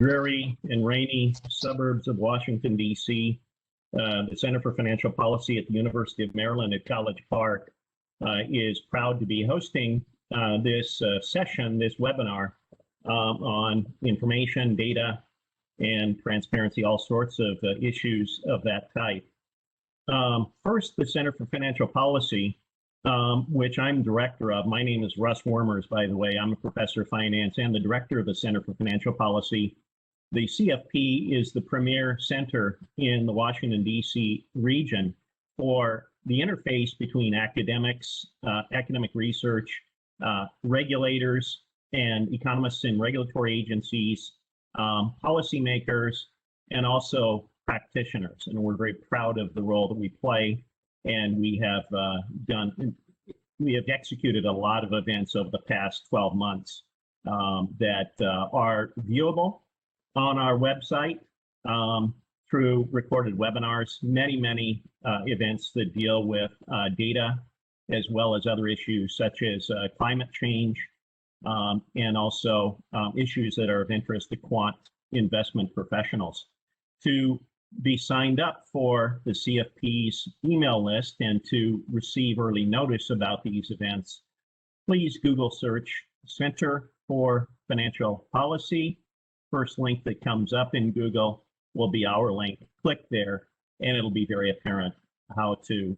dreary and rainy suburbs of Washington, D.C., the Center for Financial Policy at the University of Maryland at College Park is proud to be hosting this session, this webinar on information, data, and transparency, all sorts of issues of that type. First, the Center for Financial Policy, which I'm director of. My name is Russ Wormers, by the way. I'm a professor of finance and the director of the Center for Financial Policy. The CFP is the premier center in the Washington, D.C. region for the interface between academics, academic research, regulators, and economists in regulatory agencies, policymakers, and also practitioners. And we're very proud of the role that we play. And we have executed a lot of events over the past 12 months that are viewable on our website through recorded webinars, many events that deal with data as well as other issues such as climate change and also issues that are of interest to quant investment professionals. To be signed up for the CFP's email list and to receive early notice about these events, please Google search Center for Financial Policy. First link that comes up in Google will be our link. Click there, and it'll be very apparent how to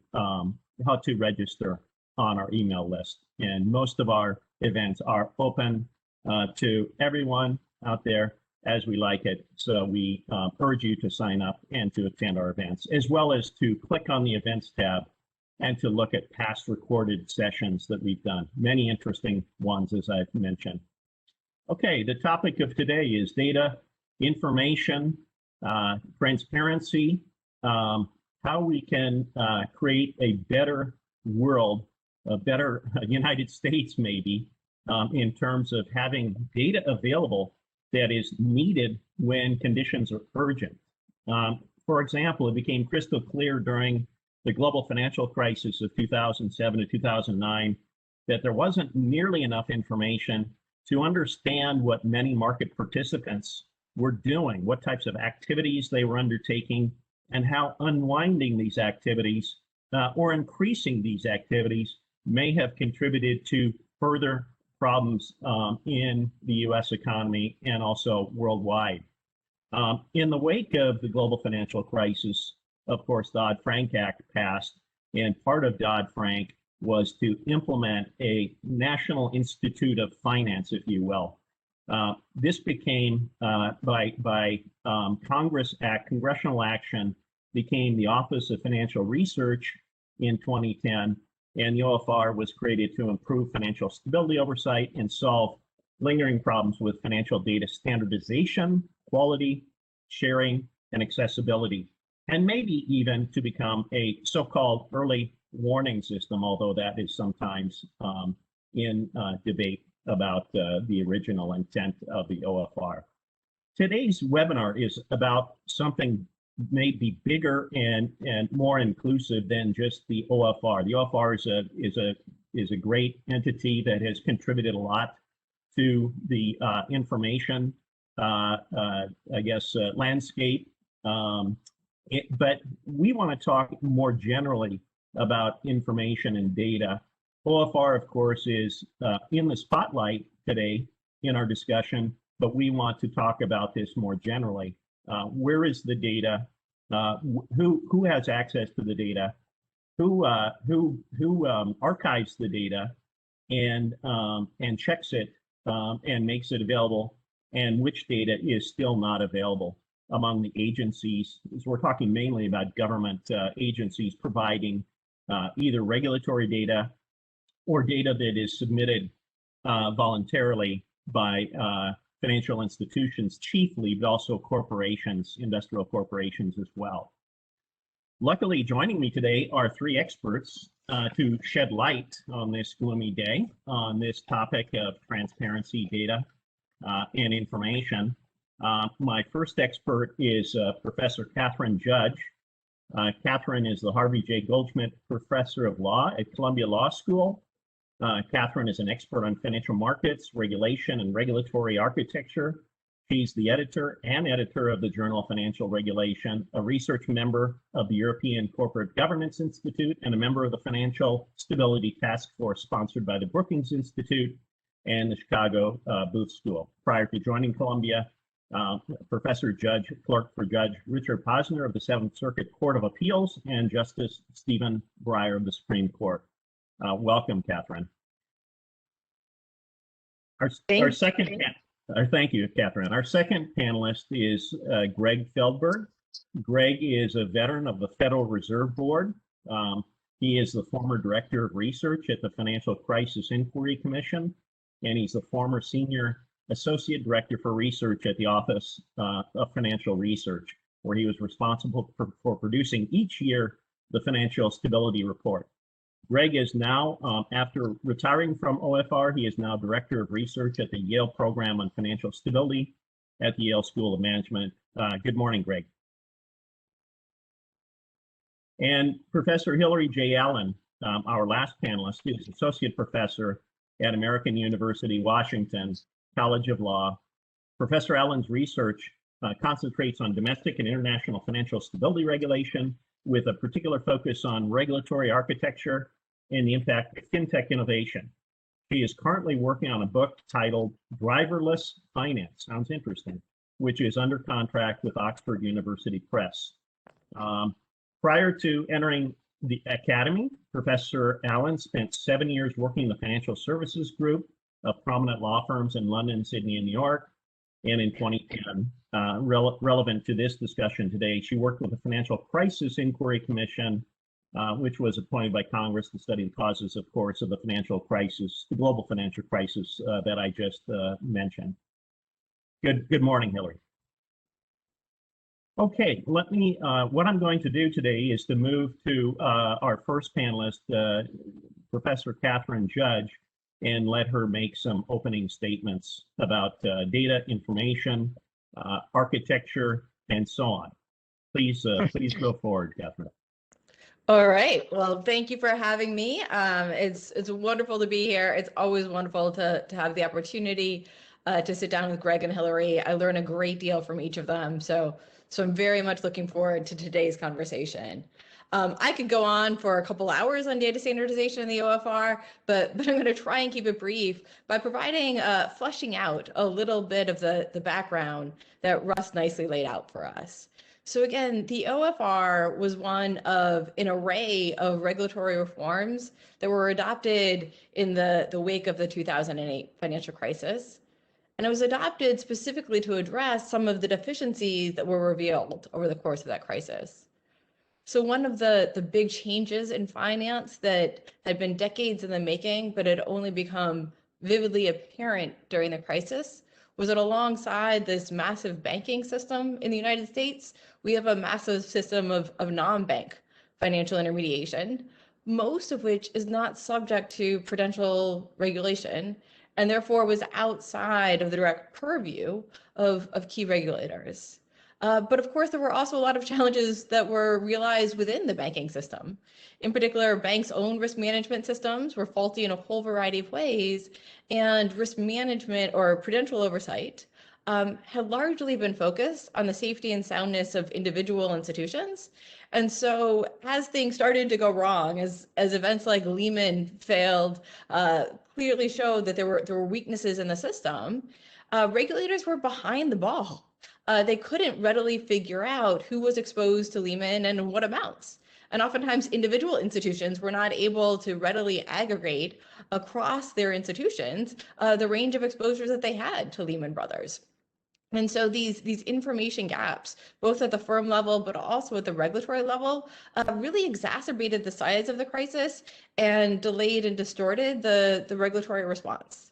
register on our email list. And most of our events are open to everyone out there as we like it. So we urge you to sign up and to attend our events, as well as to click on the events tab and to look at past recorded sessions that we've done. Many interesting ones, as I've mentioned. Okay, the topic of today is data, information, transparency, how we can create a better world, a better United States maybe, in terms of having data available that is needed when conditions are urgent. For example, it became crystal clear during the global financial crisis of 2007 to 2009 that there wasn't nearly enough information to understand what many market participants were doing, what types of activities they were undertaking, and how unwinding these activities or increasing these activities may have contributed to further problems in the US economy and also worldwide. In the wake of the global financial crisis, of course, Dodd-Frank Act passed, and part of Dodd-Frank was to implement a National Institute of Finance, if you will. This became, by congressional action, became the Office of Financial Research in 2010, and the OFR was created to improve financial stability oversight and solve lingering problems with financial data standardization, quality, sharing, and accessibility, and maybe even to become a so-called early warning system, although that is sometimes in debate about the original intent of the OFR. Today's webinar is about something maybe bigger and more inclusive than just the OFR. The OFR is a great entity that has contributed a lot to the information, landscape. But we want to talk more generally about information and data. OFR, of course, is in the spotlight today in our discussion, but we want to talk about this more generally. Where is the data? Who has access to the data? Who archives the data and checks it and makes it available? And which data is still not available among the agencies? So we're talking mainly about government agencies providing either regulatory data or data that is submitted voluntarily by financial institutions chiefly, but also corporations, industrial corporations as well. Luckily, joining me today are three experts to shed light on this gloomy day on this topic of transparency, data, and information. My first expert is Professor Catherine Judge. Catherine is the Harvey J. Goldschmidt Professor of Law at Columbia Law School. Catherine is an expert on financial markets, regulation, and regulatory architecture. She's the editor of the Journal of Financial Regulation, a research member of the European Corporate Governance Institute, and a member of the Financial Stability Task Force sponsored by the Brookings Institute and the Chicago Booth School. Prior to joining Columbia, Professor Judge Clerk for Judge Richard Posner of the Seventh Circuit Court of Appeals and Justice Stephen Breyer of the Supreme Court. Welcome, Catherine. Thank you, Catherine. Our second panelist is Greg Feldberg. Greg is a veteran of the Federal Reserve Board. He is the former Director of Research at the Financial Crisis Inquiry Commission, and he's the former Senior Associate Director for Research at the Office of Financial Research, where he was responsible for producing each year the Financial Stability Report. Greg is now, after retiring from OFR, he is now Director of Research at the Yale Program on Financial Stability at the Yale School of Management. Good morning, Greg. And Professor Hillary J. Allen, our last panelist, is Associate Professor at American University, Washington College of Law. Professor Allen's research concentrates on domestic and international financial stability regulation with a particular focus on regulatory architecture and the impact of fintech innovation. She is currently working on a book titled Driverless Finance, sounds interesting, which is under contract with Oxford University Press. Prior to entering the academy, Professor Allen spent 7 years working in the financial services group of prominent law firms in London, Sydney, and New York. And in 2010, relevant to this discussion today, she worked with the Financial Crisis Inquiry Commission, which was appointed by Congress to study the causes, of course, of the financial crisis, the global financial crisis that I just mentioned. Good morning, Hillary. Okay, let me, what I'm going to do today is to move to our first panelist, Professor Catherine Judge, and let her make some opening statements about data, information, architecture, and so on. Please go forward, Catherine. All right. Well, thank you for having me. It's wonderful to be here. It's always wonderful to have the opportunity to sit down with Greg and Hillary. I learn a great deal from each of them. So I'm very much looking forward to today's conversation. I could go on for a couple hours on data standardization in the OFR, but I'm going to try and keep it brief by providing, fleshing out a little bit of the background that Russ nicely laid out for us. So again, the OFR was one of an array of regulatory reforms that were adopted in the wake of the 2008 financial crisis. And it was adopted specifically to address some of the deficiencies that were revealed over the course of that crisis. So one of the big changes in finance that had been decades in the making, but had only become vividly apparent during the crisis, was that alongside this massive banking system in the United States, we have a massive system of non-bank financial intermediation, most of which is not subject to prudential regulation, and therefore was outside of the direct purview of key regulators. But of course, there were also a lot of challenges that were realized within the banking system. In particular, banks' own risk management systems were faulty in a whole variety of ways, and risk management or prudential oversight had largely been focused on the safety and soundness of individual institutions. And so as things started to go wrong, as events like Lehman failed, clearly showed that there were weaknesses in the system, regulators were behind the ball. They couldn't readily figure out who was exposed to Lehman and what amounts. And oftentimes individual institutions were not able to readily aggregate across their institutions the range of exposures that they had to Lehman Brothers. And so these information gaps, both at the firm level, but also at the regulatory level, really exacerbated the size of the crisis and delayed and distorted the regulatory response.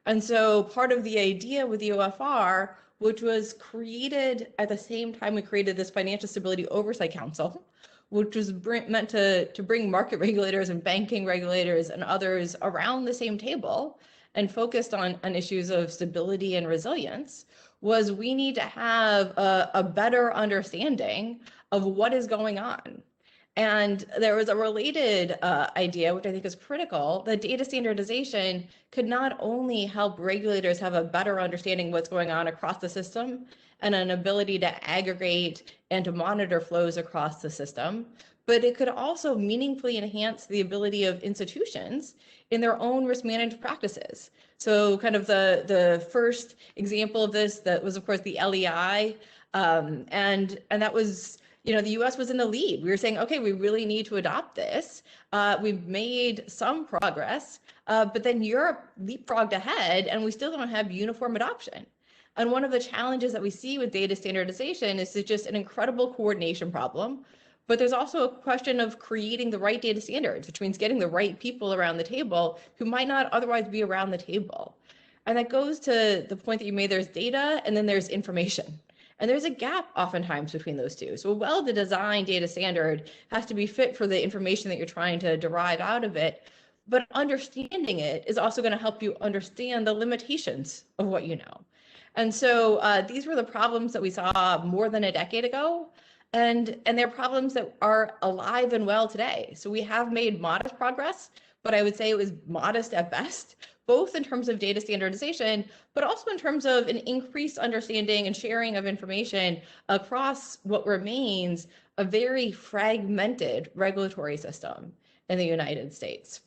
And so part of the idea with the OFR, which was created at the same time we created this Financial Stability Oversight Council, which was meant to bring market regulators and banking regulators and others around the same table and focused on issues of stability and resilience, was we need to have a better understanding of what is going on. And there was a related idea, which I think is critical, that data standardization could not only help regulators have a better understanding of what's going on across the system and an ability to aggregate and to monitor flows across the system, but it could also meaningfully enhance the ability of institutions in their own risk management practices. So kind of the first example of this that was, of course, the LEI, and that was, you know, the US was in the lead. We were saying, okay, we really need to adopt this. We've made some progress, but then Europe leapfrogged ahead and we still don't have uniform adoption. And one of the challenges that we see with data standardization is it's just an incredible coordination problem. But there's also a question of creating the right data standards, which means getting the right people around the table who might not otherwise be around the table. And that goes to the point that you made, there's data and then there's information. And there's a gap oftentimes between those two. So a well-designed data standard has to be fit for the information that you're trying to derive out of it. But understanding it is also going to help you understand the limitations of what you know. And so these were the problems that we saw more than a decade ago. And they're problems that are alive and well today. So we have made modest progress, but I would say it was modest at best, both in terms of data standardization, but also in terms of an increased understanding and sharing of information across what remains a very fragmented regulatory system in the United States.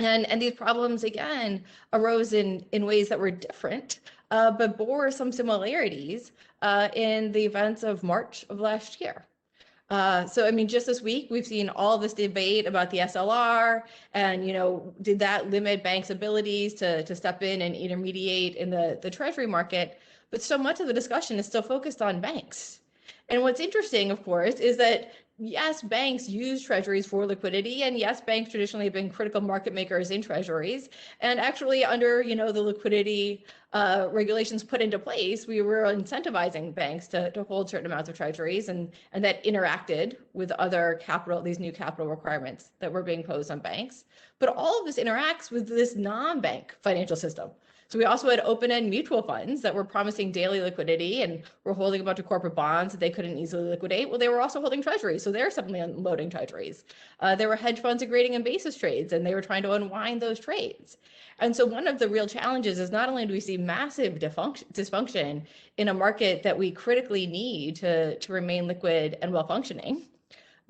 And these problems, again, arose in ways that were different, but bore some similarities in the events of March of last year. So, I mean, just this week, we've seen all this debate about the SLR and, you know, did that limit banks' abilities to step in and intermediate in the treasury market? But so much of the discussion is still focused on banks. And what's interesting, of course, is that yes, banks use treasuries for liquidity, and yes, banks traditionally have been critical market makers in treasuries. And actually, under, you know, the liquidity regulations put into place, we were incentivizing banks to hold certain amounts of treasuries, and that interacted with other capital, these new capital requirements that were being posed on banks. But all of this interacts with this non-bank financial system. So we also had open-end mutual funds that were promising daily liquidity and were holding a bunch of corporate bonds that they couldn't easily liquidate. Well, they were also holding treasuries, so they're suddenly unloading treasuries. There were hedge funds agreeing in basis trades, and they were trying to unwind those trades. And so one of the real challenges is not only do we see massive dysfunction in a market that we critically need to remain liquid and well-functioning,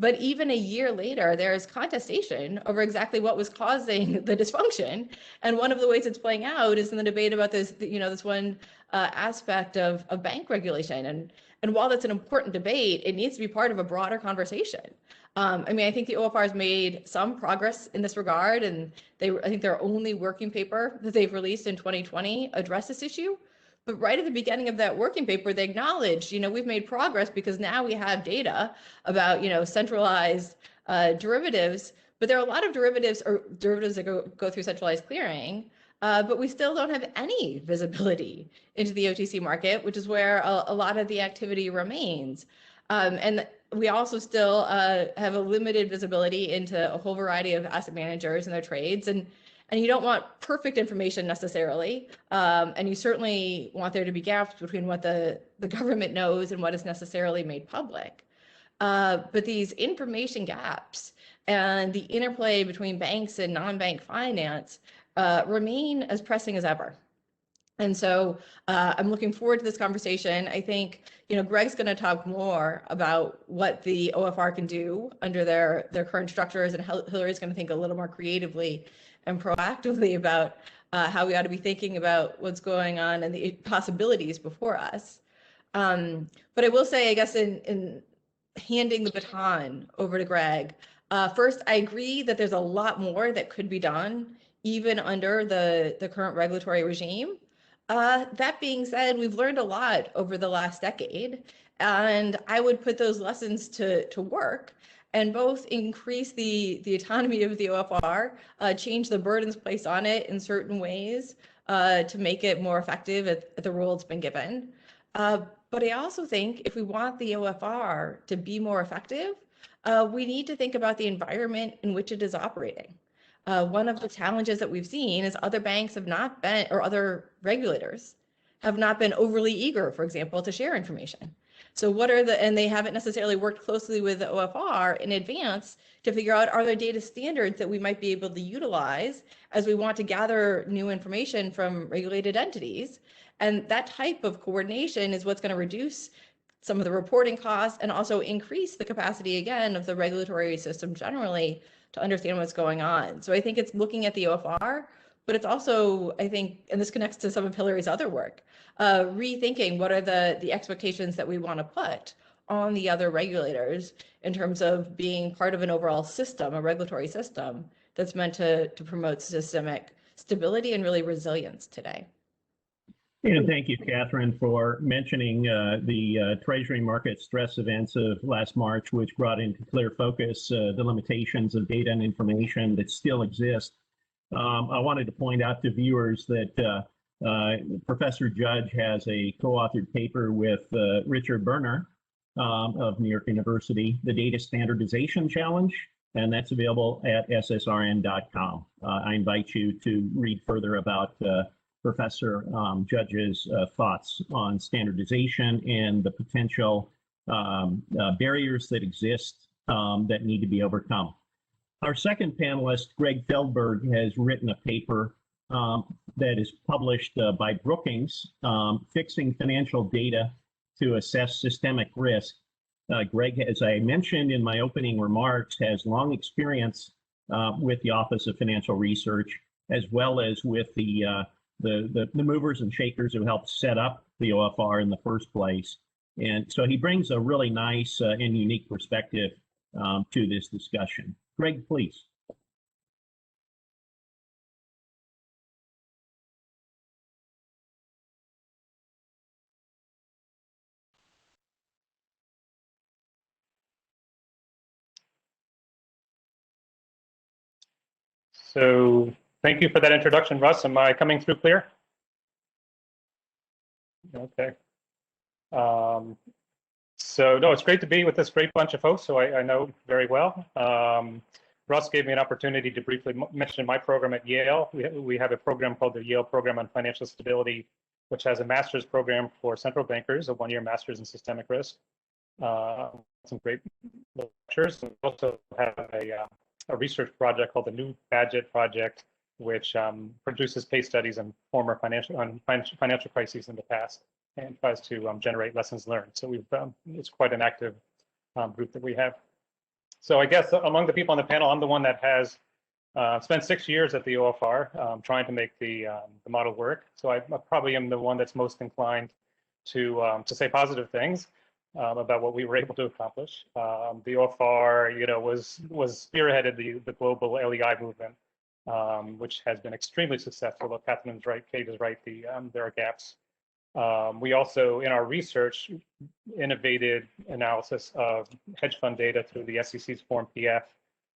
but even a year later, there's contestation over exactly what was causing the dysfunction. And one of the ways it's playing out is in the debate about this, you know, this one aspect of bank regulation. And while that's an important debate, it needs to be part of a broader conversation. I mean, I think the OFR has made some progress in this regard, and I think their only working paper that they've released in 2020 addressed this issue. But right at the beginning of that working paper, they acknowledged, you know, we've made progress because now we have data about, you know, centralized derivatives, but there are a lot of derivatives that go through centralized clearing, but we still don't have any visibility into the OTC market, which is where a lot of the activity remains. And we also still have a limited visibility into a whole variety of asset managers and their trades. And you don't want perfect information necessarily. And you certainly want there to be gaps between what the government knows and what is necessarily made public. But these information gaps and the interplay between banks and non-bank finance remain as pressing as ever. And so I'm looking forward to this conversation. I think, you know, Greg's going to talk more about what the OFR can do under their current structures, and Hillary's going to think a little more creatively and proactively about how we ought to be thinking about what's going on and the possibilities before us. But I will say, I guess, in handing the baton over to Greg, first, I agree that there's a lot more that could be done, even under the current regulatory regime. That being said, we've learned a lot over the last decade, and I would put those lessons to work and both increase the autonomy of the OFR, change the burdens placed on it in certain ways to make it more effective at the role it's been given. But I also think if we want the OFR to be more effective, we need to think about the environment in which it is operating. One of the challenges that we've seen is other banks have not been, or other regulators have not been overly eager, for example, to share information. So what are the, and they haven't necessarily worked closely with the OFR in advance to figure out, are there data standards that we might be able to utilize as we want to gather new information from regulated entities? And that type of coordination is what's going to reduce some of the reporting costs and also increase the capacity, again, of the regulatory system generally to understand what's going on. So I think it's looking at the OFR, but it's also, I think, and this connects to some of Hillary's other work, rethinking what are the expectations that we want to put on the other regulators in terms of being part of an overall system, a regulatory system that's meant to promote systemic stability and really resilience today. And thank you, Catherine, for mentioning the Treasury market stress events of last March, which brought into clear focus the limitations of data and information that still exist. I wanted to point out to viewers that Professor Judge has a co-authored paper with Richard Berner of New York University, The Data Standardization Challenge, and that's available at ssrn.com. I invite you to read further about Professor Judge's thoughts on standardization and the potential barriers that exist that need to be overcome. Our second panelist, Greg Feldberg, has written a paper that is published by Brookings, Fixing Financial Data to Assess Systemic Risk. Greg, as I mentioned in my opening remarks, has long experience with the Office of Financial Research, as well as with the movers and shakers who helped set up the OFR in the first place. And so he brings a really nice and unique perspective to this discussion. Greg, please. So thank you for that introduction, Russ. Am I coming through clear? Okay. So no, it's great to be with this great bunch of folks who I know very well. Russ gave me an opportunity to briefly mention my program at Yale. We have a program called the Yale Program on Financial Stability, which has a master's program for central bankers, a one-year master's in systemic risk. Some great lectures. We also have a research project called the New Badget Project, which produces case studies on former financial crises in the past and tries to generate lessons learned. So it's quite an active group that we have. So I guess among the people on the panel, I'm the one that has spent 6 years at the OFR trying to make the model work. So I probably am the one that's most inclined to say positive things about what we were able to accomplish. The OFR, was spearheaded the global LEI movement, which has been extremely successful. But Catherine's right, Kate is right. There are gaps. We also, in our research, innovated analysis of hedge fund data through the SEC's Form PF.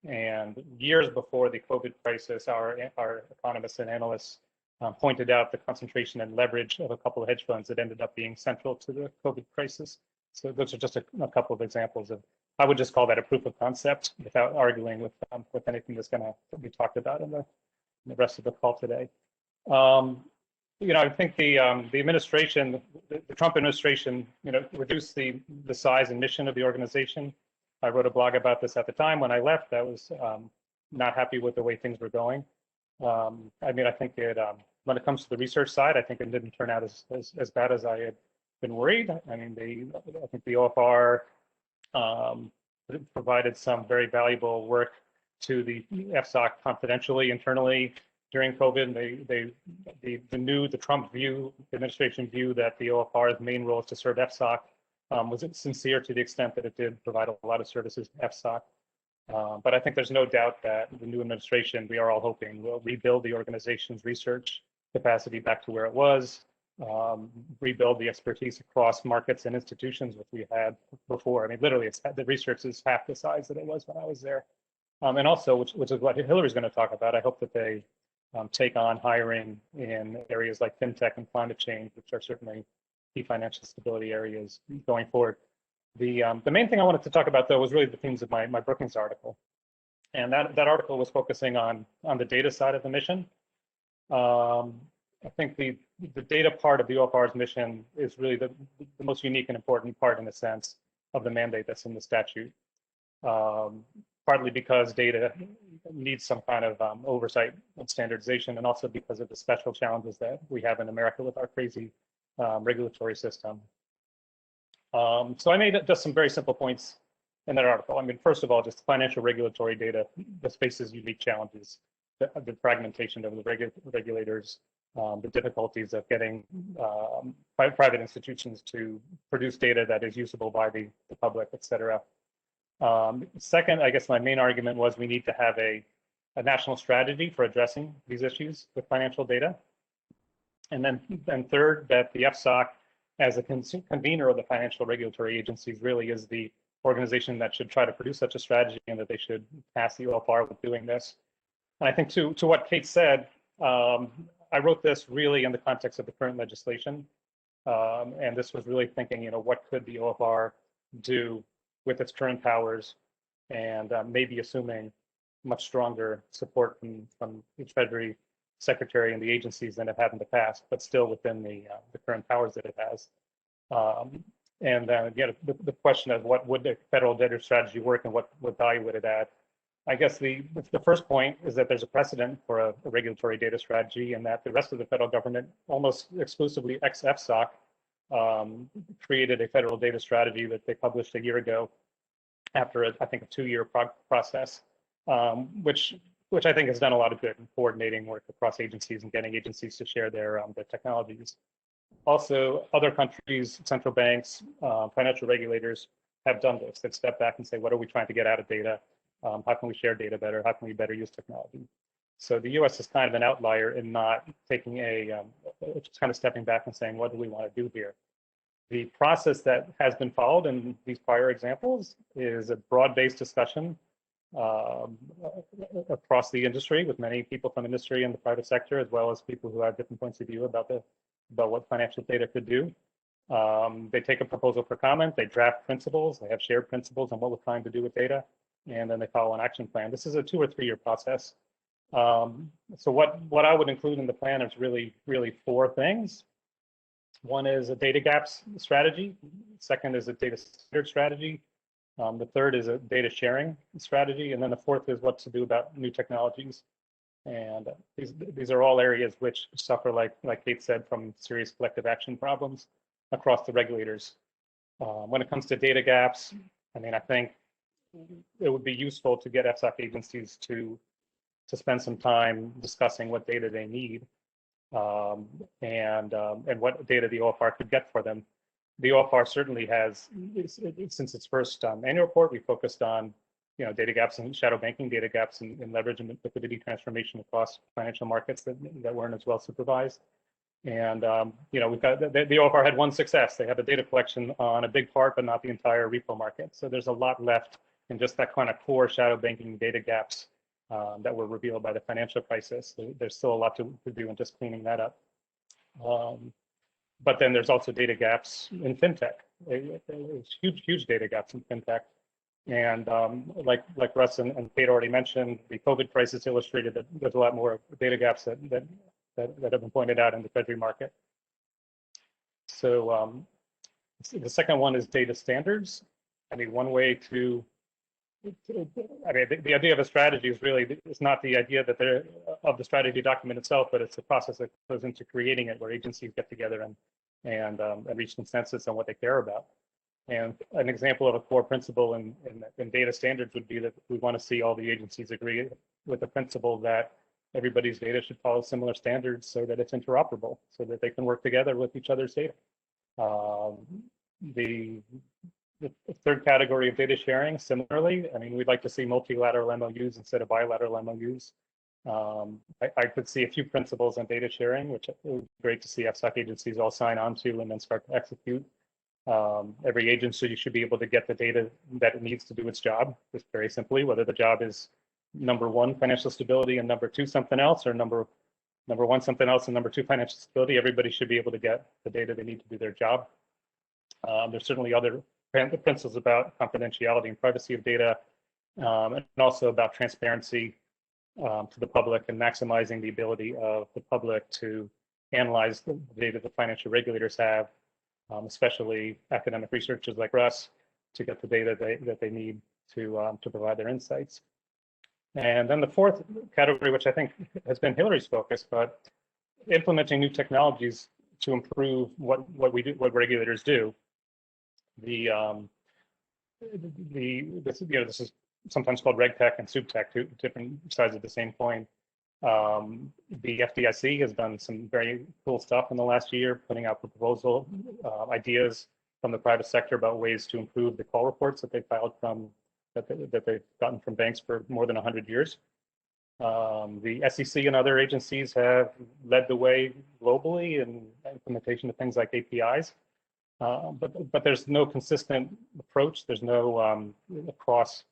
And years before the COVID crisis, our economists and analysts pointed out the concentration and leverage of a couple of hedge funds that ended up being central to the COVID crisis. So those are just a couple of examples of, I would just call that a proof of concept without arguing with anything that's going to be talked about in the rest of the call today. I think the administration, the Trump administration, reduced the size and mission of the organization. I wrote a blog about this at the time. When I left, I was not happy with the way things were going. I think when it comes to the research side, I think it didn't turn out as bad as I had been worried. I think the OFR provided some very valuable work to the FSOC confidentially, internally during COVID. The Trump view, the administration view that the OFR's main role is to serve FSOC was sincere to the extent that it did provide a lot of services to FSOC. But I think there's no doubt that the new administration, we are all hoping, will rebuild the organization's research capacity back to where it was, rebuild the expertise across markets and institutions which we had before. Literally, the research is half the size that it was when I was there. And also, which is what Hillary's going to talk about, I hope that they take on hiring in areas like fintech and climate change, which are certainly key financial stability areas going forward. The main thing I wanted to talk about, though, was really the themes of my Brookings article. And that article was focusing on the data side of the mission. I think the data part of the OFR's mission is really the most unique and important part, in a sense, of the mandate that's in the statute. Partly because data needs some kind of oversight and standardization, and also because of the special challenges that we have in America with our crazy regulatory system. So I made just some very simple points in that article. I mean, first of all, just financial regulatory data that faces unique challenges, the fragmentation of the regulators, the difficulties of getting private institutions to produce data that is usable by the public, et cetera. Second, I guess my main argument was we need to have a national strategy for addressing these issues with financial data. And then third, that the FSOC, as a convener of the financial regulatory agencies, really is the organization that should try to produce such a strategy, and that they should pass the OFR with doing this. And I think to what Kate said, I wrote this really in the context of the current legislation. And this was really thinking, what could the OFR do with its current powers, and maybe assuming much stronger support from the Treasury Secretary and the agencies than it had in the past, but still within the current powers that it has. And then again, the question of what would the federal data strategy work and what value would it add? I guess the first point is that there's a precedent for a regulatory data strategy, and that the rest of the federal government, almost exclusively ex-FSOC, created a federal data strategy that they published a year ago after, I think, a 2-year process, which I think has done a lot of good in coordinating work across agencies and getting agencies to share their technologies. Also, other countries, central banks, financial regulators have done this. They've stepped back and say, what are we trying to get out of data? How can we share data better? How can we better use technology? So the US is kind of an outlier in not taking just kind of stepping back and saying, what do we want to do here? The process that has been followed in these prior examples is a broad-based discussion across the industry, with many people from industry and the private sector, as well as people who have different points of view about what financial data could do. They take a proposal for comment, they draft principles, they have shared principles on what we're trying to do with data, and then they follow an action plan. This is a 2 or 3 year process. So what I would include in the plan is really 4 things. One is a data gaps strategy. Second is a data standard strategy. The third is a data sharing strategy. And then the fourth is what to do about new technologies. And these are all areas which suffer, like Kate said, from serious collective action problems across the regulators. When it comes to data gaps, I mean, I think it would be useful to get FSOC agencies to spend some time discussing what data they need, and what data the OFR could get for them. The OFR certainly has, since its first annual report, we focused on data gaps and shadow banking, data gaps in leverage and liquidity transformation across financial markets that weren't as well supervised. And we've got the OFR had one success. They have a data collection on a big part, but not the entire repo market. So there's a lot left in just that kind of core shadow banking data gaps that were revealed by the financial crisis. There's still a lot to do in just cleaning that up. But then there's also data gaps in fintech. There's huge data gaps in fintech. And like Russ and Kate already mentioned, the COVID crisis illustrated that there's a lot more data gaps that have been pointed out in the Treasury market. So the second one is data standards. I mean, one way to, the idea of a strategy is really, it's not the idea that of the strategy document itself, but it's the process that goes into creating it, where agencies get together and reach consensus on what they care about. And an example of a core principle in data standards would be that we want to see all the agencies agree with the principle that everybody's data should follow similar standards, so that it's interoperable, so that they can work together with each other's data. The third category of data sharing, similarly, I mean, we'd like to see multilateral MOUs instead of bilateral MOUs. I could see a few principles on data sharing, which it would be great to see FSOC agencies all sign on to and then start to execute. Every agency should be able to get the data that it needs to do its job, just very simply, whether the job is number 1, financial stability, and number 2, something else, or number 1, something else, and number 2, financial stability. Everybody should be able to get the data they need to do their job. There's certainly other principles about confidentiality and privacy of data, and also about transparency to the public and maximizing the ability of the public to analyze the data that financial regulators have, especially academic researchers like Russ, to get the data that they need to provide their insights. And then the fourth category, which I think has been Hillary's focus, but implementing new technologies to improve what regulators do. This is sometimes called RegTech and SupTech, two different sides of the same coin. The FDIC has done some very cool stuff in the last year, putting out proposal ideas from the private sector about ways to improve the call reports that they filed from that they've gotten from banks for more than 100 years. The SEC and other agencies have led the way globally in implementation of things like APIs, but there's no consistent approach. There's no cross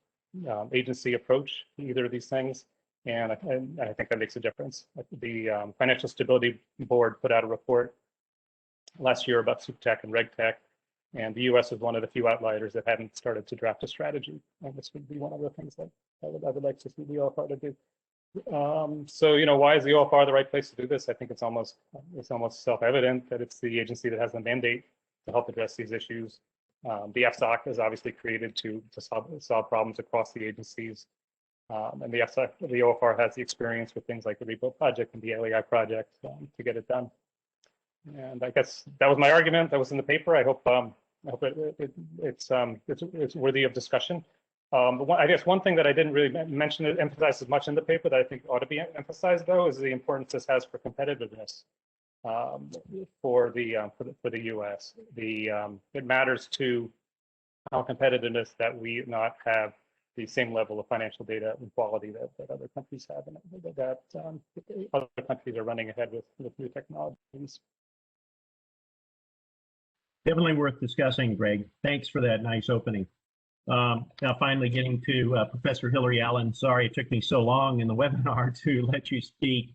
agency approach to either of these things, and I think that makes a difference. The Financial Stability Board put out a report last year about SupTech and RegTech, and the U.S. is one of the few outliers that hadn't started to draft a strategy. And this would be one of the things that I would like to see the OFR to do. So, why is the OFR the right place to do this? I think it's almost self-evident that it's the agency that has the mandate to help address these issues. The FSOC is obviously created to solve problems across the agencies. And the OFR has the experience with things like the Repo project and the LAI project to get it done. And I guess that was my argument. That was in the paper. I hope it's worthy of discussion. I guess one thing that I didn't really emphasize as much in the paper that I think ought to be emphasized, though, is the importance this has for competitiveness for the U.S. It matters to our competitiveness that we not have the same level of financial data and quality that other countries have, and that other countries are running ahead with new technologies. Definitely worth discussing, Greg. Thanks for that nice opening. Now finally getting to Professor Hillary Allen. Sorry it took me so long in the webinar to let you speak.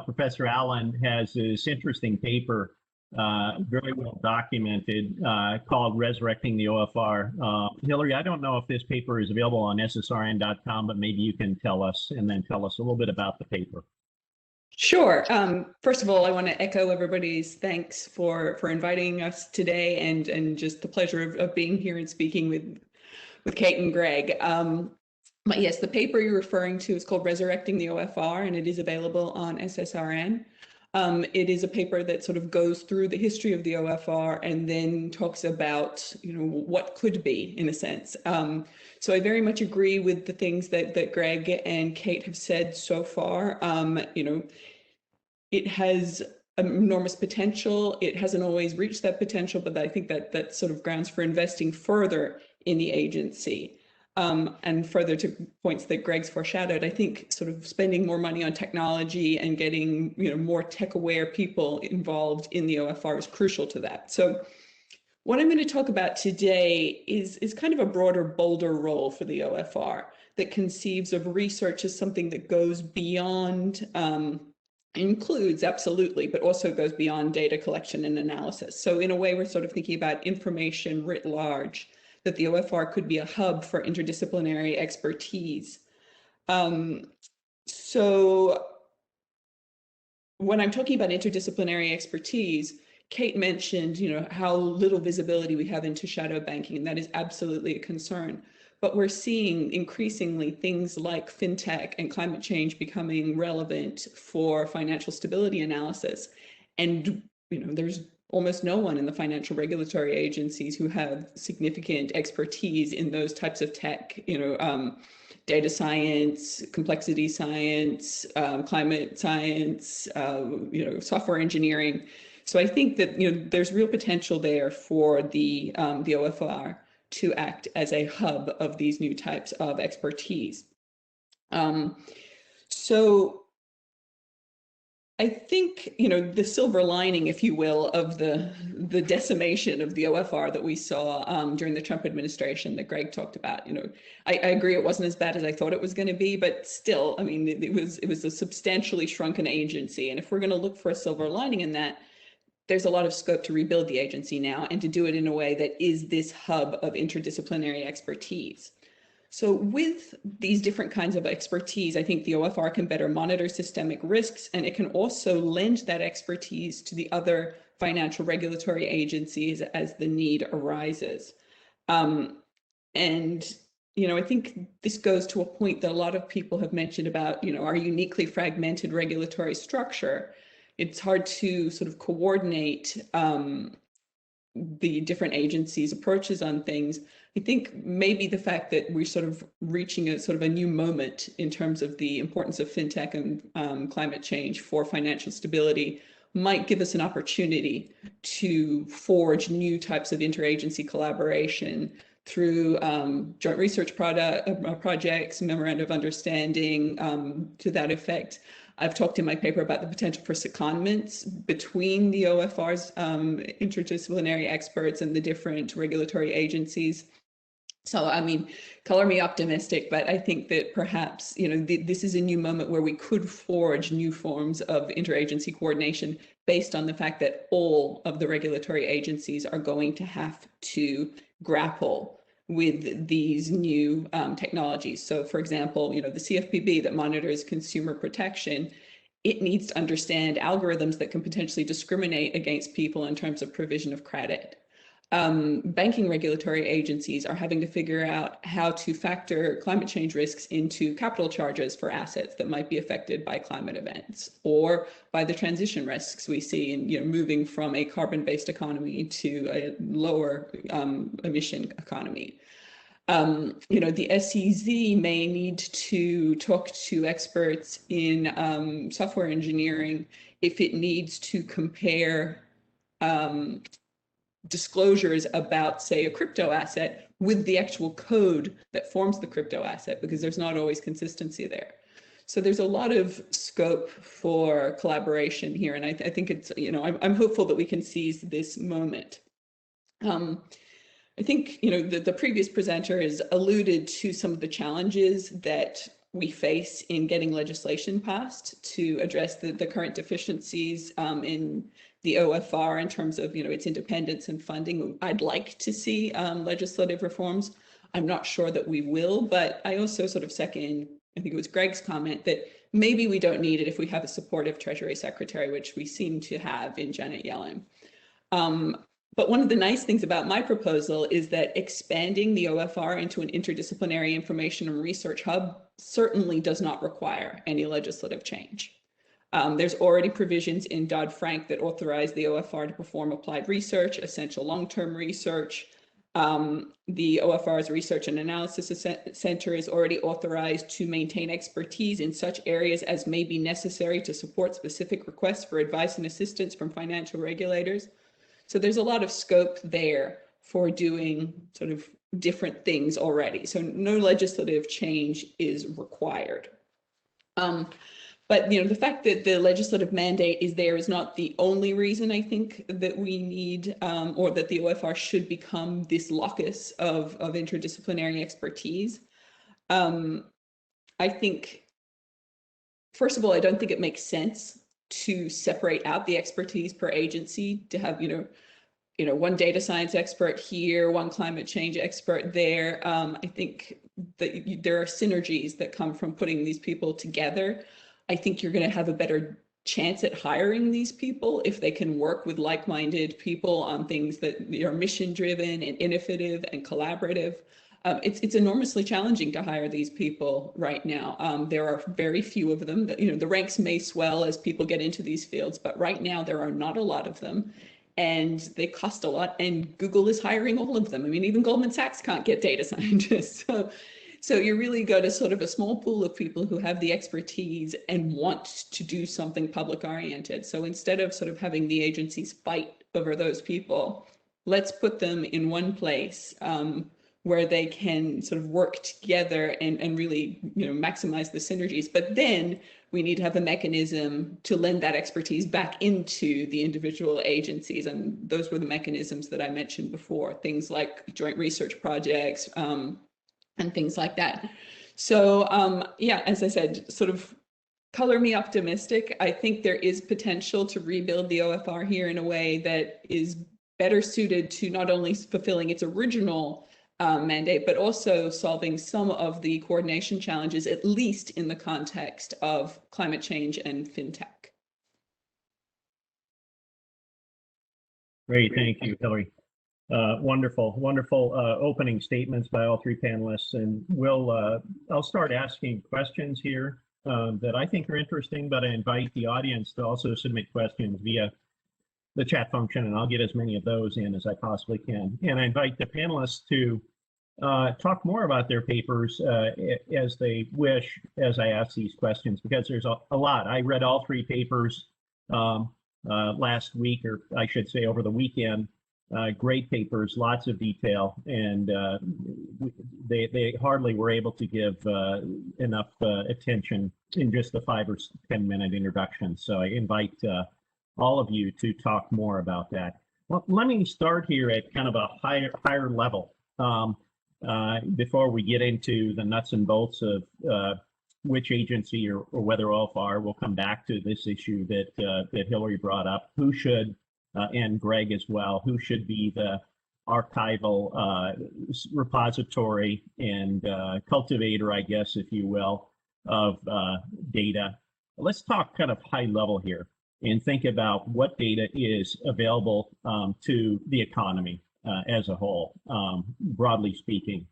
Professor Allen has this interesting paper, very well documented, called Resurrecting the OFR. Hillary, I don't know if this paper is available on ssrn.com, but maybe you can tell us and then tell us a little bit about the paper. Sure. First of all, I want to echo everybody's thanks for inviting us today and just the pleasure of being here and speaking with Kate and Greg. But yes, the paper you're referring to is called Resurrecting the OFR, and it is available on SSRN. It is a paper that sort of goes through the history of the OFR and then talks about, what could be, in a sense. So I very much agree with the things that Greg and Kate have said so far. It has enormous potential. It hasn't always reached that potential, but I think that's sort of grounds for investing further in the agency. And further to points that Greg's foreshadowed, I think sort of spending more money on technology and getting more tech-aware people involved in the OFR is crucial to that. So what I'm going to talk about today is kind of a broader, bolder role for the OFR that conceives of research as something that goes beyond, includes absolutely, but also goes beyond data collection and analysis. So in a way, we're sort of thinking about information writ large, that the OFR could be a hub for interdisciplinary expertise. So when I'm talking about interdisciplinary expertise, Kate mentioned, how little visibility we have into shadow banking, and that is absolutely a concern. But we're seeing increasingly things like fintech and climate change becoming relevant for financial stability analysis. And, there's almost no one in the financial regulatory agencies who have significant expertise in those types of tech, data science, complexity science, climate science, software engineering. So I think that there's real potential there for the OFR to act as a hub of these new types of expertise. So I think, the silver lining, if you will, of the decimation of the OFR that we saw during the Trump administration that Greg talked about, I agree it wasn't as bad as I thought it was going to be, but still, I mean, it was a substantially shrunken agency. And if we're going to look for a silver lining in that, there's a lot of scope to rebuild the agency now and to do it in a way that is this hub of interdisciplinary expertise. So with these different kinds of expertise, I think the OFR can better monitor systemic risks, and it can also lend that expertise to the other financial regulatory agencies as the need arises. And I think this goes to a point that a lot of people have mentioned about, our uniquely fragmented regulatory structure. It's hard to sort of coordinate the different agencies' approaches on things. I think maybe the fact that we're sort of reaching a sort of a new moment in terms of the importance of fintech and climate change for financial stability might give us an opportunity to forge new types of interagency collaboration through joint research projects, memorandum of understanding to that effect. I've talked in my paper about the potential for secondments between the OFR's interdisciplinary experts and the different regulatory agencies. So, I mean, color me optimistic, but I think that perhaps, this is a new moment where we could forge new forms of interagency coordination based on the fact that all of the regulatory agencies are going to have to grapple with these new technologies. So, for example, the CFPB that monitors consumer protection, it needs to understand algorithms that can potentially discriminate against people in terms of provision of credit. Banking regulatory agencies are having to figure out how to factor climate change risks into capital charges for assets that might be affected by climate events or by the transition risks we see in moving from a carbon-based economy to a lower emission economy. The SEZ may need to talk to experts in software engineering if it needs to compare disclosures about, say, a crypto asset with the actual code that forms the crypto asset, because there's not always consistency there. So there's a lot of scope for collaboration here. And I think it's, I'm hopeful that we can seize this moment. I think, the previous presenter has alluded to some of the challenges that we face in getting legislation passed to address the current deficiencies in the OFR in terms of, its independence and funding. I'd like to see legislative reforms. I'm not sure that we will, but I also sort of second, I think it was Greg's comment, that maybe we don't need it if we have a supportive Treasury Secretary, which we seem to have in Janet Yellen. But one of the nice things about my proposal is that expanding the OFR into an interdisciplinary information and research hub certainly does not require any legislative change. There's already provisions in Dodd-Frank that authorize the OFR to perform applied research, essential long-term research. The OFR's Research and Analysis Center is already authorized to maintain expertise in such areas as may be necessary to support specific requests for advice and assistance from financial regulators. So there's a lot of scope there for doing sort of different things already. So no legislative change is required. But the fact that the legislative mandate is there is not the only reason I think that we need or that the OFR should become this locus of interdisciplinary expertise. I think, first of all, I don't think it makes sense to separate out the expertise per agency, to have one data science expert here, one climate change expert there. I think that there are synergies that come from putting these people together. I think you're going to have a better chance at hiring these people if they can work with like-minded people on things that are mission-driven and innovative and collaborative. It's enormously challenging to hire these people right now. There are very few of them. The ranks may swell as people get into these fields, but right now there are not a lot of them, and they cost a lot. And Google is hiring all of them. I mean, even Goldman Sachs can't get data scientists. So you really go to sort of a small pool of people who have the expertise and want to do something public oriented. So instead of sort of having the agencies fight over those people, let's put them in one place where they can sort of work together and really, maximize the synergies. But then we need to have a mechanism to lend that expertise back into the individual agencies. And those were the mechanisms that I mentioned before, things like joint research projects, and things like that. So yeah, as I said, sort of color me optimistic. I think there is potential to rebuild the OFR here in a way that is better suited to not only fulfilling its original mandate, but also solving some of the coordination challenges, at least in the context of climate change and fintech. Great, thank you, Hillary. Wonderful opening statements by all three panelists, and I'll start asking questions here that I think are interesting, but I invite the audience to also submit questions via the chat function, and I'll get as many of those in as I possibly can. And I invite the panelists to talk more about their papers as they wish as I ask these questions, because there's a lot. I read all three papers last week, or I should say over the weekend. Great papers, lots of detail, and they hardly were able to give enough attention in just a 5 or 10 minute introduction. So I invite all of you to talk more about that. Well, let me start here at kind of a higher level before we get into the nuts and bolts of which agency or whether OFR. We'll come back to this issue that Hillary brought up. Who should and Greg as well, who should be the archival repository and cultivator, I guess, if you will, of data. Let's talk kind of high level here and think about what data is available to the economy as a whole, broadly speaking.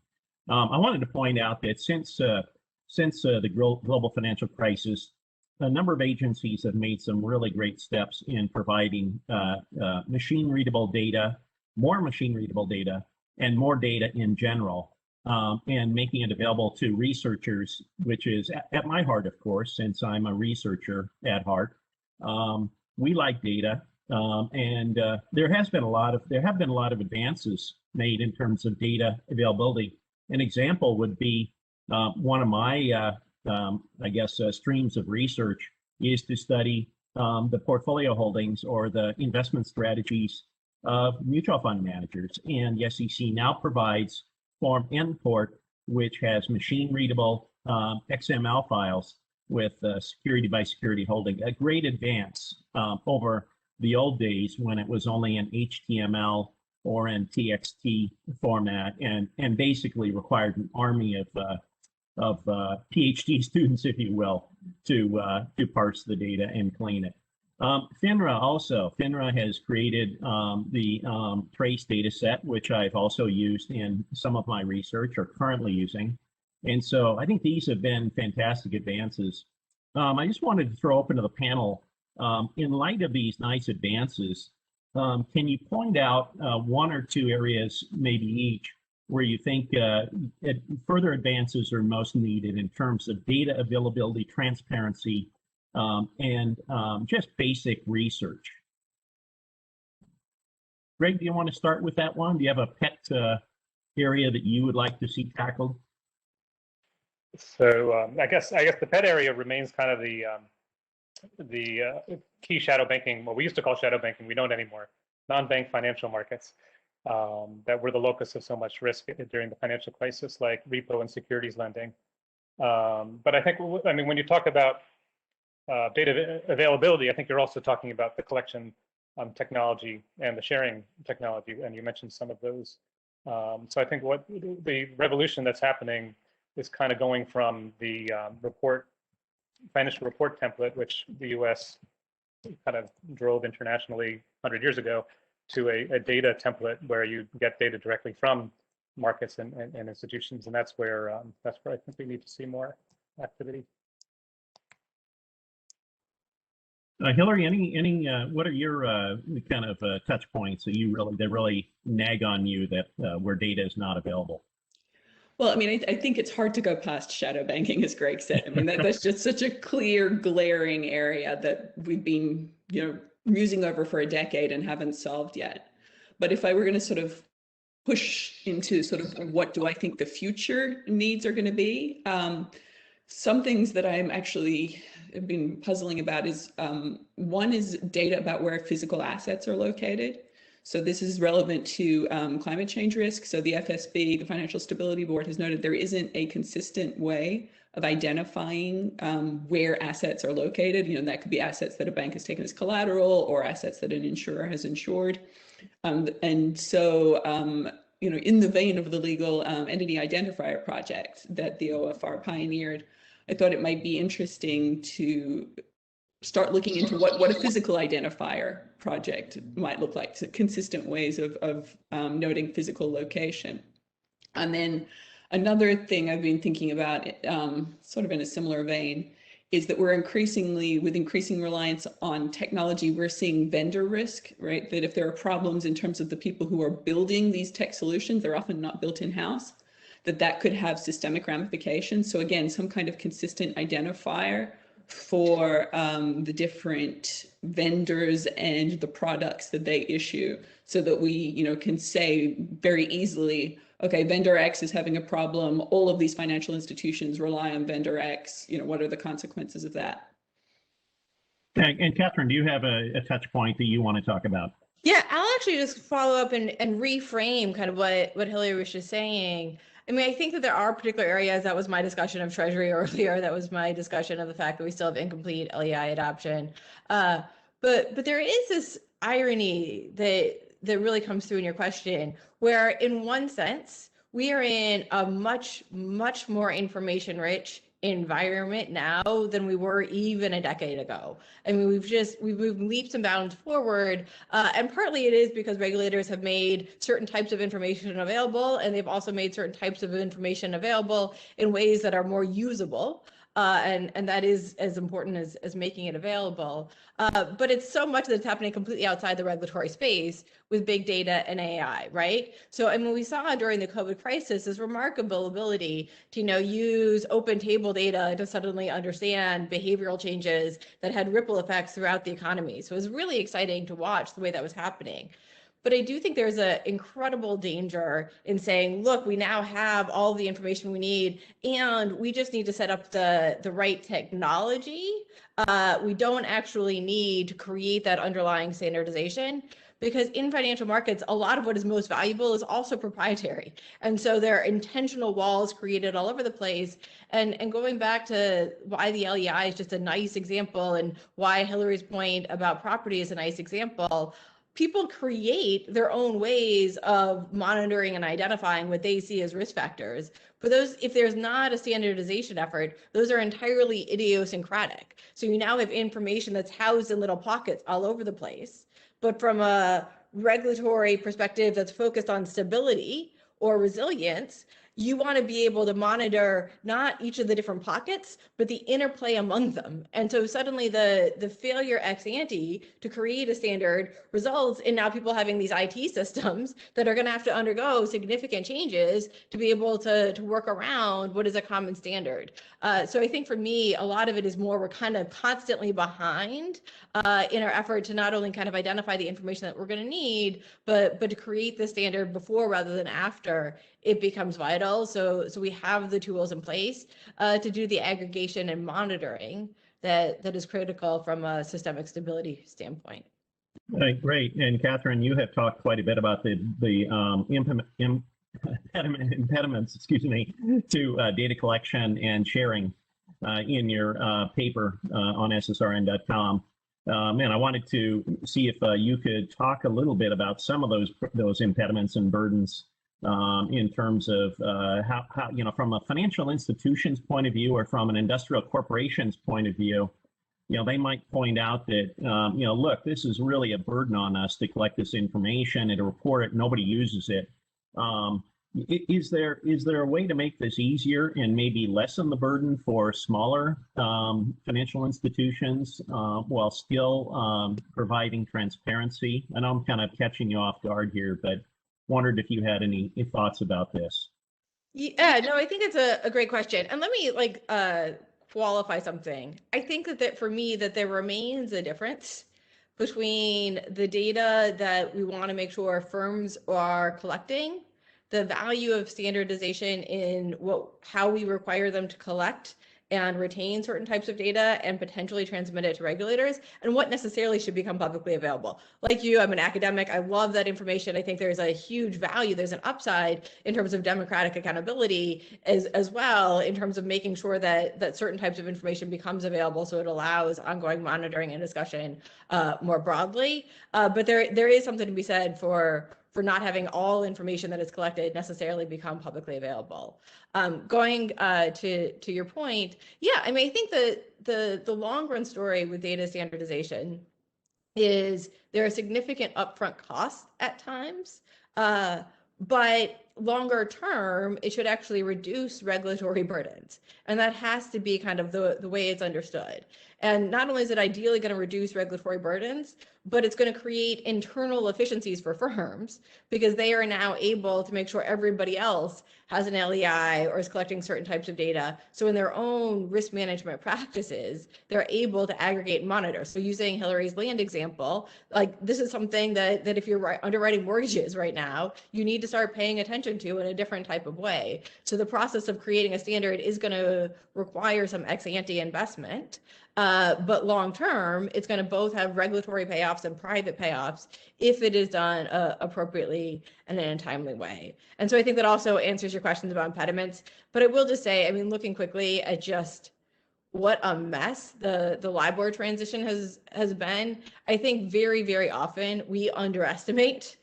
I wanted to point out that since the global financial crisis, a number of agencies have made some really great steps in providing machine readable data, more machine readable data, and more data in general, and making it available to researchers, which is at my heart, of course, since I'm a researcher at heart. We like data, and there have been a lot of advances made in terms of data availability. An example would be one of my streams of research is to study the portfolio holdings or the investment strategies of mutual fund managers. And the SEC now provides Form N-Port, which has machine readable XML files with security by security holding, a great advance over the old days when it was only an HTML or in TXT format, and basically required an army of PhD students, if you will, to parse the data and clean it. FINRA has created the TRACE data set, which I've also used in some of my research, or currently using. And so I think these have been fantastic advances. I just wanted to throw open to the panel, in light of these nice advances, can you point out one or two areas, maybe each, where you think further advances are most needed in terms of data availability, transparency, and just basic research? Greg, do you want to start with that one? Do you have a pet area that you would like to see tackled? So I guess the pet area remains kind of the key shadow banking, what we used to call shadow banking, we don't anymore, non-bank financial markets that were the locus of so much risk during the financial crisis, like repo and securities lending. But I think, when you talk about data availability, I think you're also talking about the collection technology and the sharing technology, and you mentioned some of those. So I think what the revolution that's happening is kind of going from the financial report template, which the US kind of drove internationally 100 years ago, to a data template where you get data directly from markets and institutions. And that's where I think we need to see more activity. Hillary, any what are your kind of touch points that that really nag on you that where data is not available? Well, I think it's hard to go past shadow banking, as Greg said. That's just such a clear, glaring area that we've been, musing over for a decade and haven't solved yet. But if I were going to sort of push into sort of what do I think the future needs are going to be, some things that I'm actually have been puzzling about is one is data about where physical assets are located. So this is relevant to climate change risk. So the FSB, the Financial Stability Board, has noted there isn't a consistent way of identifying where assets are located. That could be assets that a bank has taken as collateral or assets that an insurer has insured. And so, in the vein of the legal entity identifier project that the OFR pioneered, I thought it might be interesting to start looking into what a physical identifier project might look like, so consistent ways of noting physical location. And then another thing I've been thinking about, sort of in a similar vein, is that with increasing reliance on technology, we're seeing vendor risk, right? That if there are problems in terms of the people who are building these tech solutions, they're often not built in-house, that could have systemic ramifications. So again, some kind of consistent identifier for the different vendors and the products that they issue, so that we, can say very easily, okay, vendor X is having a problem. All of these financial institutions rely on vendor X. What are the consequences of that? And Catherine, do you have a touch point that you want to talk about? Yeah, I'll actually just follow up and reframe kind of what Hillary was just saying. I mean, I think that there are particular areas. That was my discussion of Treasury earlier. That was my discussion of the fact that we still have incomplete LEI adoption. But there is this irony that really comes through in your question, where in one sense, we are in a much, much more information-rich environment now than we were even a decade ago. I mean, we've moved leaps and bounds forward, and partly it is because regulators have made certain types of information available, and they've also made certain types of information available in ways that are more usable. And that is as important as making it available. But it's so much that's happening completely outside the regulatory space with big data and AI, right? So, I mean, we saw during the COVID crisis this remarkable ability to, use open table data to suddenly understand behavioral changes that had ripple effects throughout the economy. So it was really exciting to watch the way that was happening. But I do think there's an incredible danger in saying, look, we now have all the information we need, and we just need to set up the right technology. We don't actually need to create that underlying standardization, because in financial markets, a lot of what is most valuable is also proprietary. And so there are intentional walls created all over the place. And going back to why the LEI is just a nice example, and why Hillary's point about property is a nice example, people create their own ways of monitoring and identifying what they see as risk factors. For those, if there's not a standardization effort, those are entirely idiosyncratic. So you now have information that's housed in little pockets all over the place. But from a regulatory perspective that's focused on stability or resilience, you want to be able to monitor not each of the different pockets, but the interplay among them. And so suddenly the failure ex ante to create a standard results in now people having these IT systems that are going to have to undergo significant changes to be able to work around what is a common standard. So I think for me, a lot of it is more we're kind of constantly behind in our effort to not only kind of identify the information that we're going to need, but to create the standard before rather than after it becomes vital. So we have the tools in place to do the aggregation and monitoring that is critical from a systemic stability standpoint. Great. And Catherine, you have talked quite a bit about the impediments, to data collection and sharing in your paper on ssrn.com. And I wanted to see if you could talk a little bit about some of those impediments and burdens in terms of how, from a financial institution's point of view or from an industrial corporation's point of view, they might point out that, look, this is really a burden on us to collect this information and to report it. Nobody uses it. Is there a way to make this easier and maybe lessen the burden for smaller financial institutions while still providing transparency? I know I'm kind of catching you off guard here, but wondered if you had any thoughts about this. Yeah, no, I think it's a great question. And let me qualify something. I think that for me, that there remains a difference between the data that we want to make sure firms are collecting, the value of standardization in how we require them to collect and retain certain types of data and potentially transmit it to regulators, and what necessarily should become publicly available. Like you, I'm an academic. I love that information. I think there's a huge value. There's an upside in terms of democratic accountability as well, in terms of making sure that certain types of information becomes available, so it allows ongoing monitoring and discussion more broadly. But there is something to be said for not having all information that is collected necessarily become publicly available. Going to your point, yeah, I mean, I think the long run story with data standardization is there are significant upfront costs at times, but longer term, it should actually reduce regulatory burdens. And that has to be kind of the way it's understood. And not only is it ideally going to reduce regulatory burdens, but it's going to create internal efficiencies for firms because they are now able to make sure everybody else has an LEI or is collecting certain types of data. So in their own risk management practices, they're able to aggregate and monitor. So using Hillary's land example, like this is something that if you're underwriting mortgages right now, you need to start paying attention to in a different type of way. So the process of creating a standard is going to require some ex ante investment. But long term, it's going to both have regulatory payoffs and private payoffs if it is done appropriately and in a timely way. And so I think that also answers your questions about impediments. But I will just say, I mean, looking quickly at just what a mess the LIBOR transition has been, I think very, very often we underestimate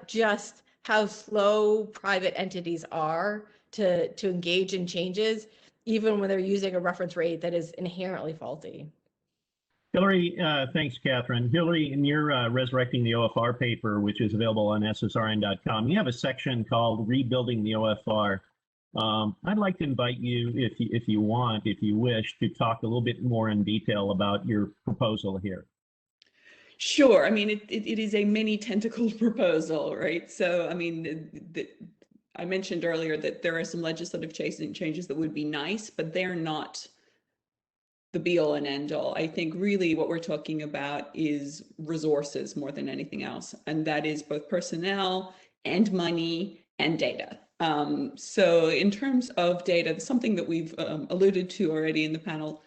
just how slow private entities are to engage in changes, even when they're using a reference rate that is inherently faulty. Hillary, thanks, Catherine. Hillary, in your Resurrecting the OFR paper, which is available on ssrn.com, you have a section called Rebuilding the OFR. I'd like to invite you, if you want, if you wish, to talk a little bit more in detail about your proposal here. Sure. I mean, it is a many tentacled proposal, right? So, I mean, I mentioned earlier that there are some legislative changes that would be nice, but they're not the be all and end all. I think really what we're talking about is resources more than anything else. And that is both personnel and money and data. So in terms of data, something that we've alluded to already in the panel,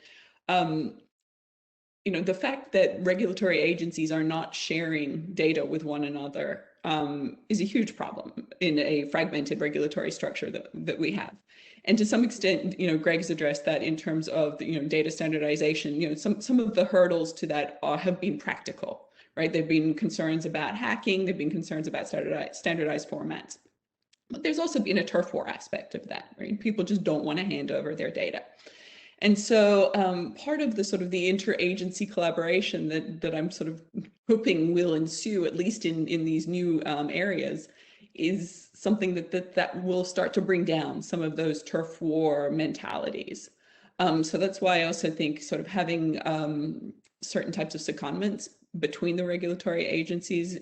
you know, the fact that regulatory agencies are not sharing data with one another is a huge problem in a fragmented regulatory structure that we have. And to some extent, you know, Greg's addressed that in terms of the, you know, data standardization. You know, some of the hurdles to that have been practical, right? There've been concerns about hacking. There've been concerns about standardized formats. But there's also been a turf war aspect of that, right? People just don't want to hand over their data. And so part of the sort of the interagency collaboration that I'm sort of hoping will ensue, at least in these new areas, is something that will start to bring down some of those turf war mentalities. So that's why I also think sort of having certain types of secondments between the regulatory agencies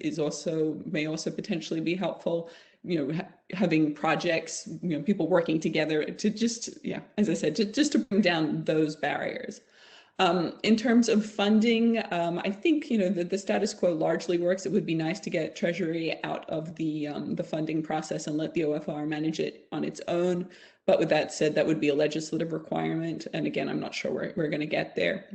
may also potentially be helpful. You know, having projects, you know, people working together to just, yeah, as I said, just to bring down those barriers. In terms of funding, I think, you know, the status quo largely works. It would be nice to get Treasury out of the funding process and let the OFR manage it on its own. But with that said, that would be a legislative requirement. And again, I'm not sure we're going to get there.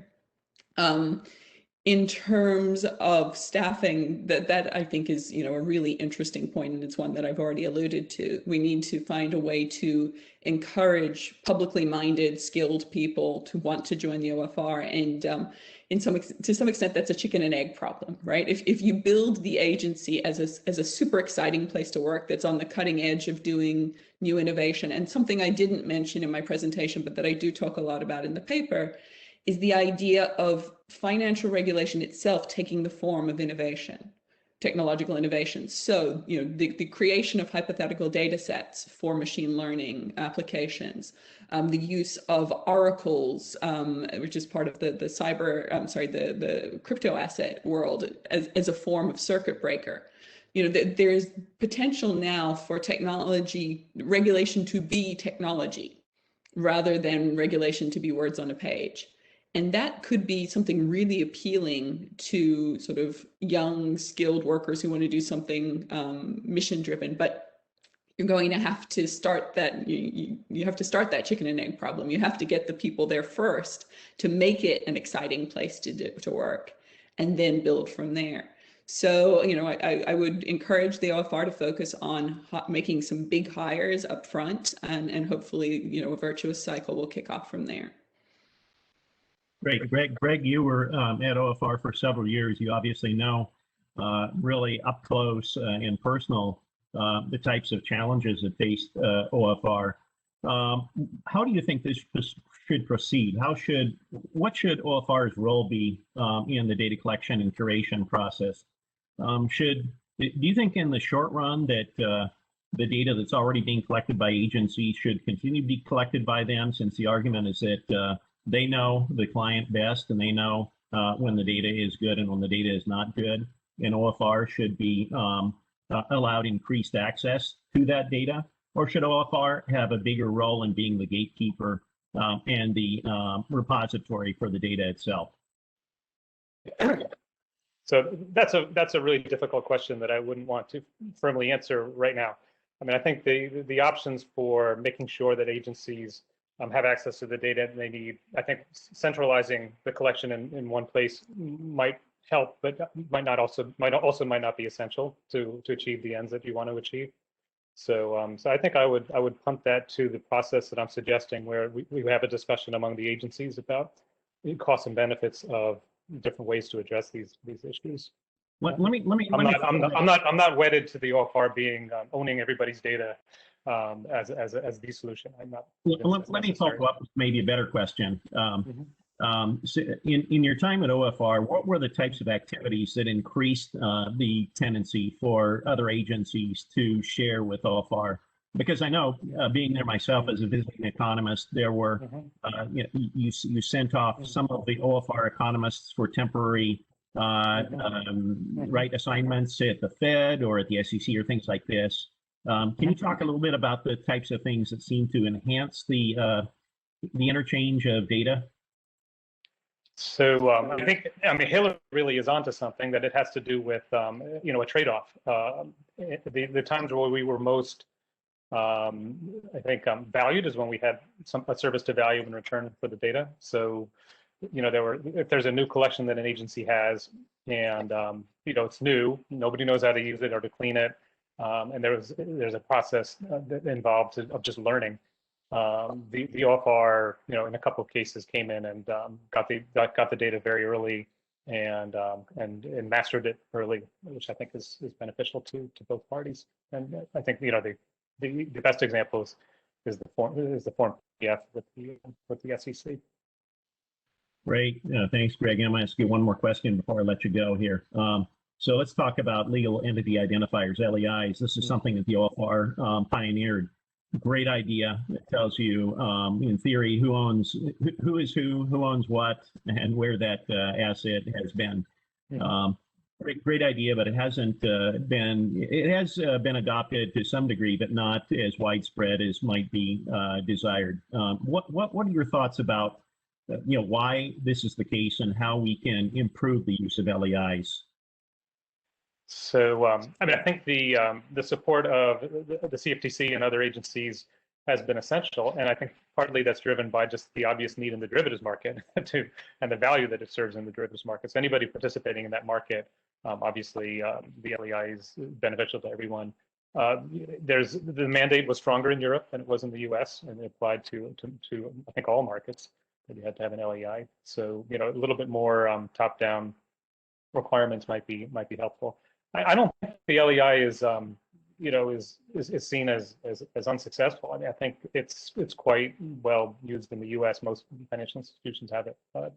In terms of staffing, that I think is, you know, a really interesting point, and it's one that I've already alluded to. We need to find a way to encourage publicly minded, skilled people to want to join the OFR, and to some extent, that's a chicken and egg problem, right? If you build the agency as a super exciting place to work that's on the cutting edge of doing new innovation, and something I didn't mention in my presentation, but that I do talk a lot about in the paper, is the idea of financial regulation itself taking the form of innovation, technological innovation. So, you know, the creation of hypothetical data sets for machine learning applications, the use of oracles, which is part of the crypto asset world as a form of circuit breaker. You know, there's potential now for technology, regulation to be technology rather than regulation to be words on a page. And that could be something really appealing to sort of young, skilled workers who want to do something mission-driven. But you're going to have to start that. You have to start that chicken and egg problem. You have to get the people there first to make it an exciting place to work, and then build from there. So, you know, I would encourage the OFR to focus on making some big hires up front, and hopefully, you know, a virtuous cycle will kick off from there. Great. Greg, you were at OFR for several years. You obviously know really up close and personal the types of challenges that faced OFR. How do you think this should proceed? What should OFR's role be in the data collection and curation process? Do you think in the short run that the data that's already being collected by agencies should continue to be collected by them, since the argument is that they know the client best and they know when the data is good and when the data is not good, and OFR should be allowed increased access to that data? Or should OFR have a bigger role in being the gatekeeper and the repository for the data itself? So that's a really difficult question that I wouldn't want to firmly answer right now. I mean, I think the options for making sure that agencies have access to the data they need, I think centralizing the collection in one place might help, but might not be essential to achieve the ends that you want to achieve. So I think I would punt that to the process that I'm suggesting, where we have a discussion among the agencies about the costs and benefits of different ways to address these issues. I'm not wedded to the OFR being owning everybody's data as the solution. I'm not. Let me follow up with maybe a better question. So in your time at OFR, what were the types of activities that increased the tendency for other agencies to share with OFR? Because I know, being there myself as a visiting economist, there were, you sent off some of the OFR economists for temporary right assignments at the Fed or at the SEC or things like this. Can you talk a little bit about the types of things that seem to enhance the interchange of data? So I think, Hillary really is onto something, that it has to do with, a trade-off. The times where we were most, valued is when we had a service to value in return for the data. So, if there's a new collection that an agency has and, it's new, nobody knows how to use it or to clean it. And there's a process involved of just learning. The OFR, in a couple of cases came in and got the data very early and mastered it early, which I think is beneficial to both parties. And I think the best example is the form PDF with the SEC. Great, thanks, Greg. I'm going to ask you one more question before I let you go here. So let's talk about legal entity identifiers, LEIs. This is something that the OFR pioneered. Great idea. It tells you, in theory, who owns who owns what, and where that asset has been. Great idea, but it hasn't been. It has been adopted to some degree, but not as widespread as might be desired. What are your thoughts about why this is the case and how we can improve the use of LEIs? So, I think the support of the CFTC and other agencies has been essential, and I think partly that's driven by just the obvious need in the derivatives market and the value that it serves in the derivatives market. So anybody participating in that market, obviously, the LEI is beneficial to everyone. The mandate was stronger in Europe than it was in the U.S., and it applied to I think all markets that you had to have an LEI. So a little bit more top-down requirements might be helpful. I don't think the LEI is seen as unsuccessful. I think it's quite well used in the U.S. Most financial institutions have it, but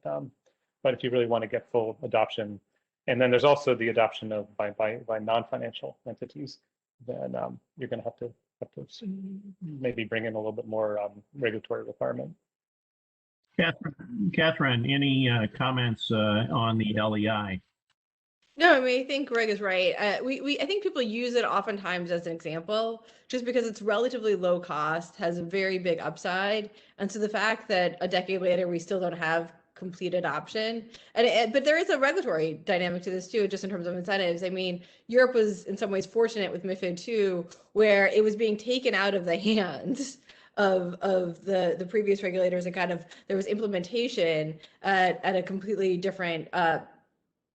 if you really want to get full adoption, and then there's also the adoption of by non-financial entities, then you're going to have to maybe bring in a little bit more regulatory requirement. Catherine, any comments on the LEI? No, I think Greg is right. I think people use it oftentimes as an example, just because it's relatively low cost, has a very big upside, and so the fact that a decade later we still don't have complete adoption, but there is a regulatory dynamic to this too, just in terms of incentives. Europe was in some ways fortunate with MiFID II, where it was being taken out of the hands of the previous regulators, and there was implementation at a completely different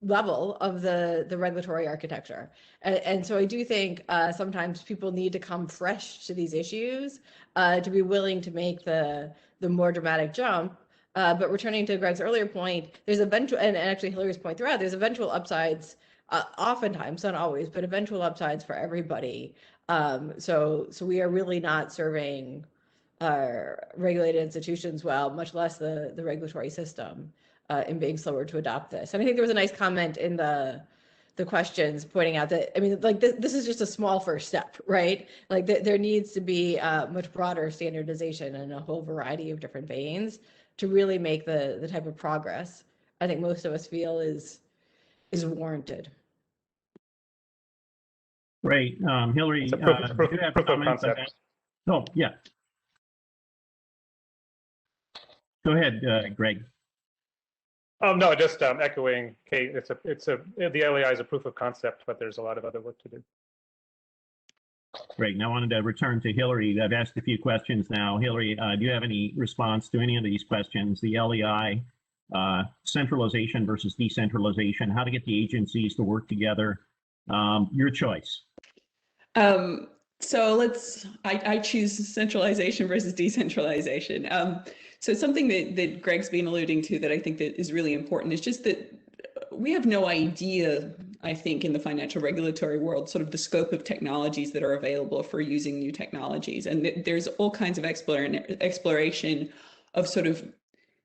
level of the regulatory architecture. And so I do think sometimes people need to come fresh to these issues to be willing to make the more dramatic jump. But returning to Greg's earlier point, there's eventual, and actually Hillary's point throughout, there's eventual upsides oftentimes, not always, but eventual upsides for everybody. So we are really not serving regulated institutions well, much less the regulatory system, in being slower to adopt this. And I think there was a nice comment in the questions pointing out that, I mean, like this is just a small first step, right? Like there needs to be much broader standardization in a whole variety of different veins to really make the type of progress I think most of us feel is warranted. Great. Hillary, It's a do you have proof of comments on that? concept. Oh, yeah. Go ahead, Greg. No, just echoing Kate. The LEI is a proof of concept, but there's a lot of other work to do. Great. Now I wanted to return to Hillary. I've asked a few questions now. Hillary, do you have any response to any of these questions? The LEI, centralization versus decentralization, how to get the agencies to work together. Your choice. So I choose centralization versus decentralization. So something that Greg's been alluding to that I think that is really important is just that we have no idea, I think, in the financial regulatory world, sort of the scope of technologies that are available for using new technologies. And there's all kinds of exploration of sort of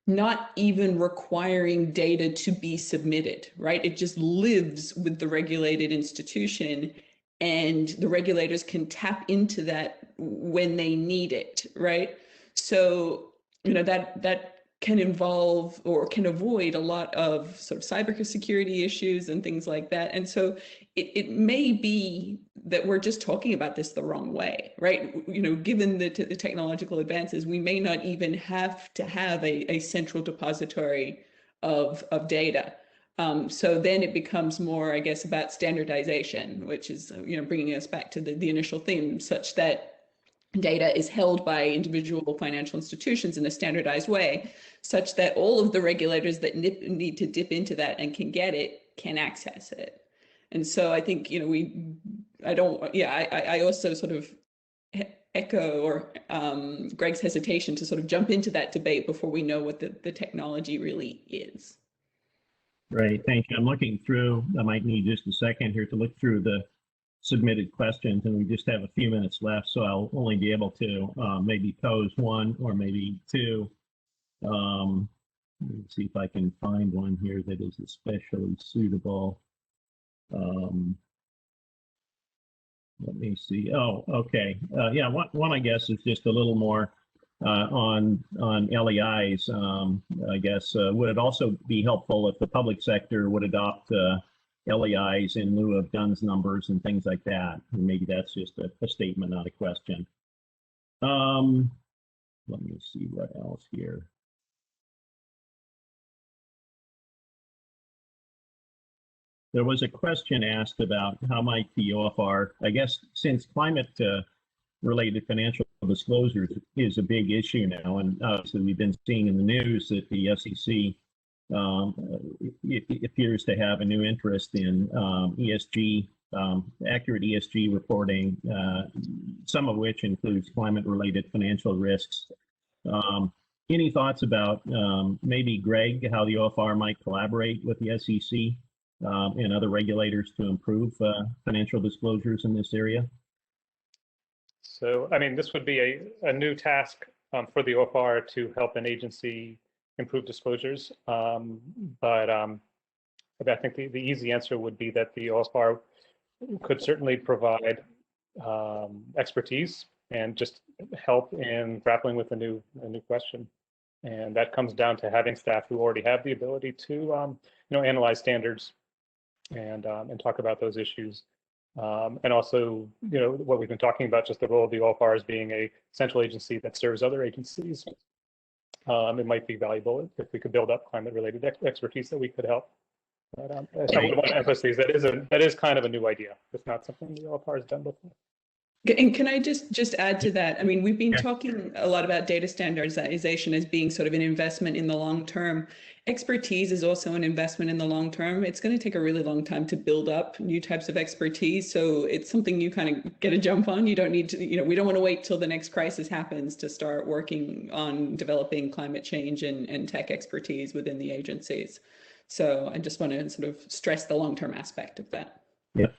not even requiring data to be submitted, right? It just lives with the regulated institution, and the regulators can tap into that when they need it, right? So, you know, that can involve or can avoid a lot of sort of cybersecurity issues and things like that. And so it may be that we're just talking about this the wrong way, right? You know, given the technological advances, we may not even have to have a central depository of data. So then it becomes more, I guess, about standardization, which is, you know, bringing us back to the initial theme, such that data is held by individual financial institutions in a standardized way, such that all of the regulators that need to dip into that and can get it can access it. And so I think, you know, I also sort of echo or Greg's hesitation to sort of jump into that debate before we know what the technology really is. Great, thank you. I'm looking through, I might need just a second here to look through the submitted questions, and we just have a few minutes left, so I'll only be able to maybe pose one or maybe two. Let me see if I can find one here that is especially suitable. Let me see. Oh, okay. Yeah, one I guess is just a little more on LEIs. I guess would it also be helpful if the public sector would adopt LEIs in lieu of DUNS numbers and things like that? And maybe that's just a statement, not a question. Let me see what else here. There was a question asked about how might the OFR, I guess, since climate related financial disclosures is a big issue now, and obviously we've been seeing in the news that the SEC it appears to have a new interest in ESG, accurate ESG reporting, some of which includes climate-related financial risks. Any thoughts about maybe, Greg, how the OFR might collaborate with the SEC and other regulators to improve financial disclosures in this area? So, I mean, this would be a new task for the OFR to help an agency improve disclosures. But I think the easy answer would be that the OFR could certainly provide expertise and just help in grappling with a new question. And that comes down to having staff who already have the ability to analyze standards and talk about those issues. And also, what we've been talking about, just the role of the OFR as being a central agency that serves other agencies. It might be valuable if we could build up climate-related expertise that we could help. But I would want to emphasize that is kind of a new idea. It's not something the OFR has done before. And can I just add to that? I mean, we've been talking a lot about data standardization as being sort of an investment in the long term. Expertise is also an investment in the long term. It's going to take a really long time to build up new types of expertise. So it's something you kind of get a jump on. You don't need to, we don't want to wait till the next crisis happens to start working on developing climate change and tech expertise within the agencies. So I just want to sort of stress the long-term aspect of that. Yep.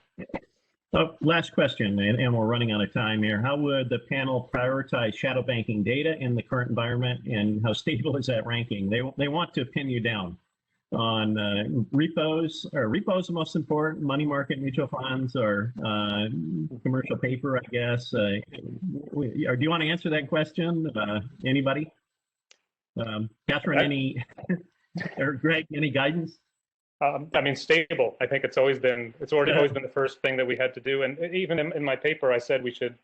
So last question, and we're running out of time here. How would the panel prioritize shadow banking data in the current environment, and how stable is that ranking? They want to pin you down on repos. Are repos the most important? Money market mutual funds, or commercial paper, I guess. Or do you want to answer that question? Anybody? Catherine, any or Greg, any guidance? I mean, stable. I think it's always been the first thing that we had to do. And even in my paper, I said we should,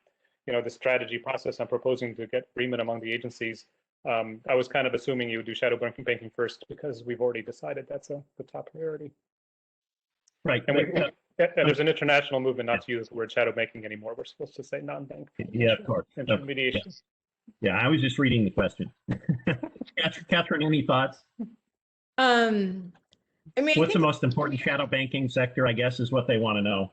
the strategy process I'm proposing to get agreement among the agencies. I was kind of assuming you would do shadow banking first because we've already decided that's the top priority. Right. And there's an international movement not to use the word shadow banking anymore. We're supposed to say non-bank. Yeah, of course. Intermediation. Yeah, I was just reading the question. Catherine, any thoughts? I mean, What's the most important shadow banking sector, I guess, is what they want to know.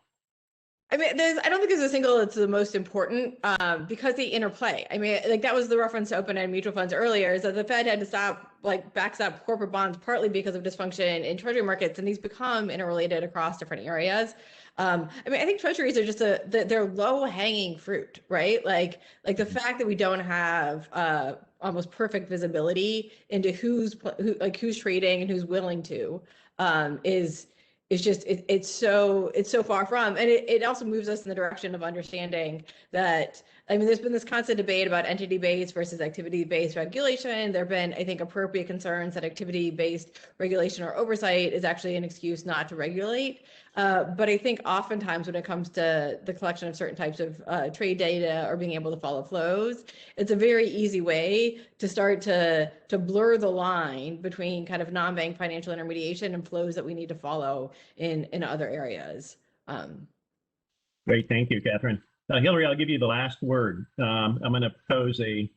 I mean, I don't think there's a single that's the most important because they interplay. I mean, like that was the reference to open-end mutual funds earlier, is that the Fed had to backstop corporate bonds partly because of dysfunction in treasury markets, and these become interrelated across different areas. I mean, I think treasuries are just they're low-hanging fruit, right? Like the fact that we don't have almost perfect visibility into who's trading and who's willing to is just it's so far from, and it also moves us in the direction of understanding that, I mean, there's been this constant debate about entity-based versus activity-based regulation. There have been, I think, appropriate concerns that activity-based regulation or oversight is actually an excuse not to regulate. But I think oftentimes when it comes to the collection of certain types of trade data or being able to follow flows, it's a very easy way to start to blur the line between kind of non-bank financial intermediation and flows that we need to follow in other areas. Great, thank you, Catherine. Hillary, I'll give you the last word. I'm going to pose a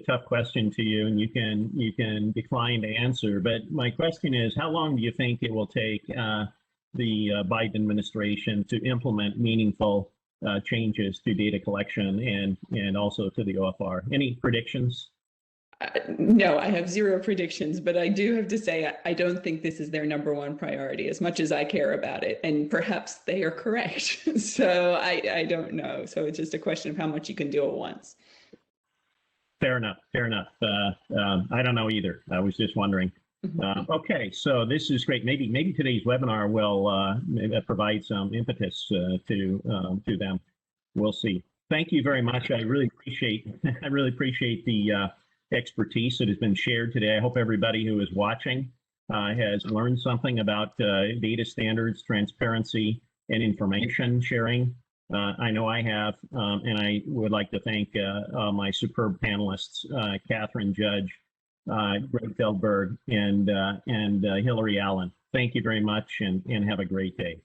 tough question to you, and you can decline to answer. But my question is, how long do you think it will take the Biden administration to implement meaningful changes to data collection and also to the OFR? Any predictions? No, I have zero predictions, but I do have to say, I don't think this is their number one priority as much as I care about it. And perhaps they are correct. So I don't know. So it's just a question of how much you can do at once. Fair enough. I don't know either. I was just wondering. Okay, so this is great. Maybe today's webinar will provide some impetus to them. We'll see. Thank you very much. I really appreciate the expertise that has been shared today. I hope everybody who is watching has learned something about data standards, transparency, and information sharing. I know I have, and I would like to thank my superb panelists, Catherine Judge, Greg Feldberg, and Hillary Allen. Thank you very much, and have a great day.